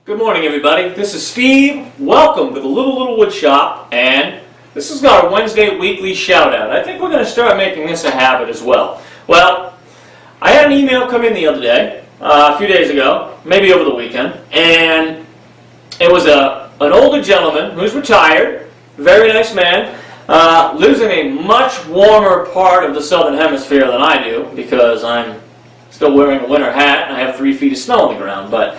Good morning, everybody. This is Steve. Welcome to the Little Wood Shop, and this is our Wednesday weekly shout-out. I think we're going to start making this a habit as well. Well, I had an email come in the other day, a few days ago, maybe over the weekend, and it was an older gentleman who's retired, very nice man, lives in a much warmer part of the southern hemisphere than I do, because I'm still wearing a winter hat and I have 3 feet of snow on the ground, but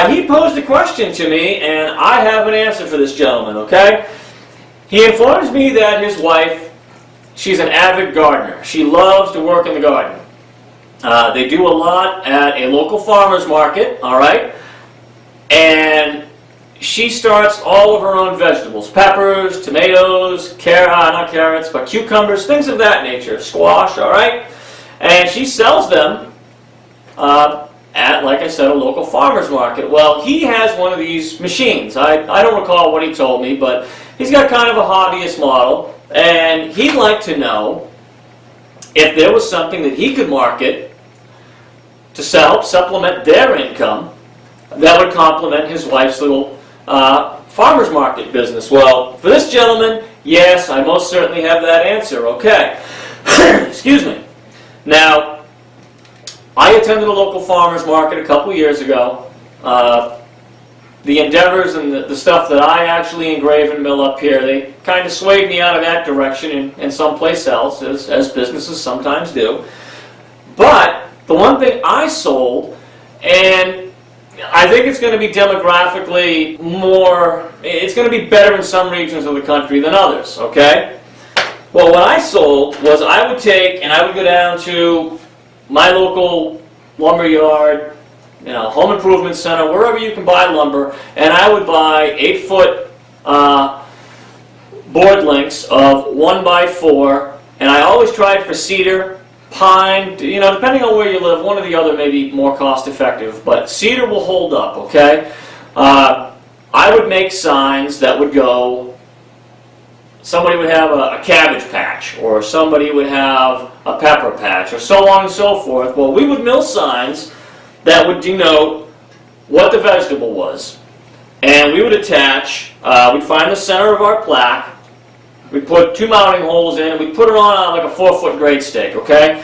he posed a question to me, and I have an answer for this gentleman, okay? He informs me that his wife, she's an avid gardener. She loves to work in the garden. They do a lot at a local farmer's market, all right? And she starts all of her own vegetables, peppers, tomatoes, not carrots, but cucumbers, things of that nature, squash, all right? And she sells them at, like I said, a local farmer's market. Well, he has one of these machines. I don't recall what he told me, but he's got kind of a hobbyist model, and he'd like to know if there was something that he could market to help supplement their income that would complement his wife's little farmer's market business. Well, for this gentleman, yes, I most certainly have that answer, okay. Excuse me. Now, I attended a local farmer's market a couple years ago. The endeavors and the stuff that I actually engrave and mill up here, they kind of swayed me out of that direction and someplace else, as businesses sometimes do. But the one thing I sold, and I think it's going to be demographically more, it's going to be better in some regions of the country than others, okay? Well, what I sold was I would take and I would go down to my local lumber yard, home improvement center, wherever you can buy lumber, and I would buy 8-foot board lengths of 1x4, and I always tried for cedar, pine, depending on where you live, one or the other may be more cost effective, but cedar will hold up, okay? I would make signs that would go, somebody would have a cabbage patch, or somebody would have a pepper patch, or so on and so forth. Well, we would mill signs that would denote what the vegetable was. And we would attach, we'd find the center of our plaque, we'd put 2 mounting holes in, and we'd put it on like a 4-foot grade stake, okay?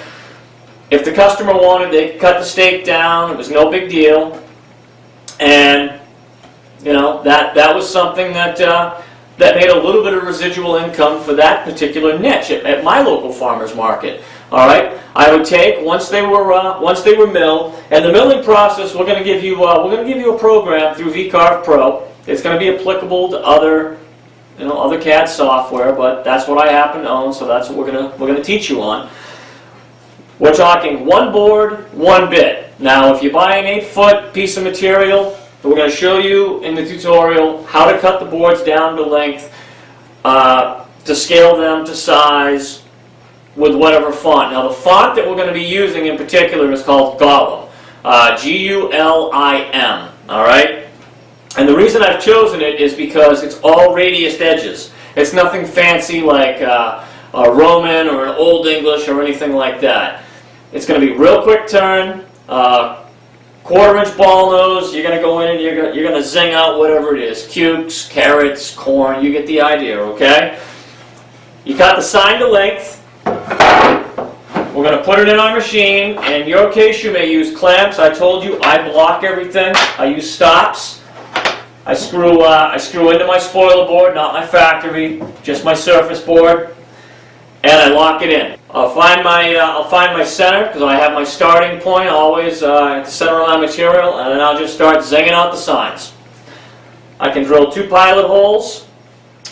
If the customer wanted, they could cut the stake down, it was no big deal. And, that was something that made a little bit of residual income for that particular niche at my local farmer's market. All right, I would take once they were milled, and the milling process we're going to give you a program through VCarve Pro. It's going to be applicable to other CAD software, but that's what I happen to own, so that's what we're going to teach you on. We're talking 1 board, 1 bit. Now, if you buy an 8-foot piece of material, we're going to show you in the tutorial how to cut the boards down to length, to scale them to size with whatever font. Now the font that we're going to be using in particular is called Gulim, G-U-L-I-M, alright? And the reason I've chosen it is because it's all radiused edges. It's nothing fancy like a Roman or an Old English or anything like that. It's going to be real quick turn, 1/4-inch ball nose. You're going to go in and you're going to zing out whatever it is. Cukes, carrots, corn, you get the idea, okay? You cut the sign to length. We're going to put it in our machine. And in your case, you may use clamps. I told you I block everything. I use stops. I screw into my spoiler board, not my factory, just my surface board, and I lock it in. I'll find my center, because I have my starting point always at the center of my material, and then I'll just start zinging out the signs. I can drill 2 pilot holes,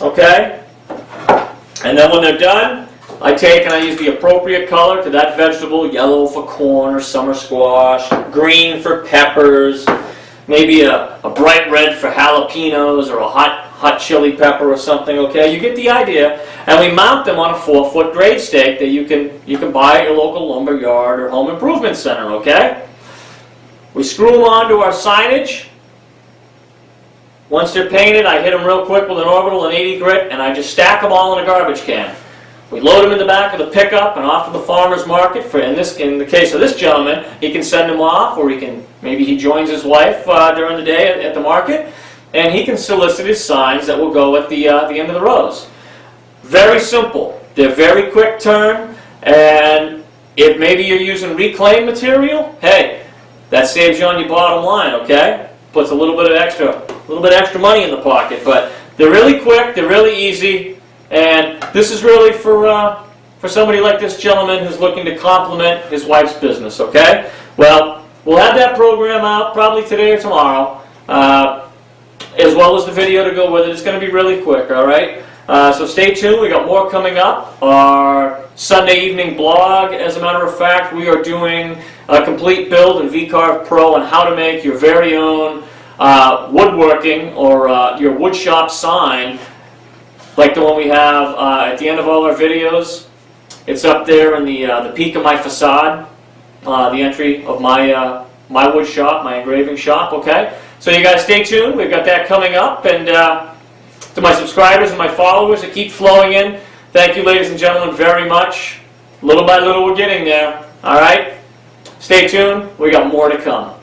okay? And then when they're done, I take and I use the appropriate color to that vegetable, yellow for corn or summer squash, green for peppers, maybe a bright red for jalapenos or a hot chili pepper or something, okay? You get the idea. And we mount them on a 4-foot grade stake that you can buy at your local lumber yard or home improvement center, okay? We screw them onto our signage. Once they're painted, I hit them real quick with an orbital and 80 grit, and I just stack them all in a garbage can. We load them in the back of the pickup and off to the farmer's market. In the case of this gentleman, he can send them off, or maybe he joins his wife during the day at the market, and he can solicit his signs that will go at the end of the rows. Very simple. They're very quick turn, and if maybe you're using reclaimed material, hey, that saves you on your bottom line, okay? Puts a little bit of extra money in the pocket, but they're really quick, they're really easy, and this is really for somebody like this gentleman who's looking to complement his wife's business, okay? Well, we'll have that program out probably today or tomorrow, as well as the video to go with it. It's going to be really quick, all right? So stay tuned. We got more coming up. Our Sunday evening blog, as a matter of fact, we are doing a complete build in VCarve Pro on how to make your very own woodworking or your woodshop sign, like the one we have at the end of all our videos. It's up there in the peak of my facade, the entry of my wood shop, my engraving shop. Okay, so you guys stay tuned. We've got that coming up, and to my subscribers and my followers that keep flowing in, thank you, ladies and gentlemen, very much. Little by little, we're getting there. All right, stay tuned. We got more to come.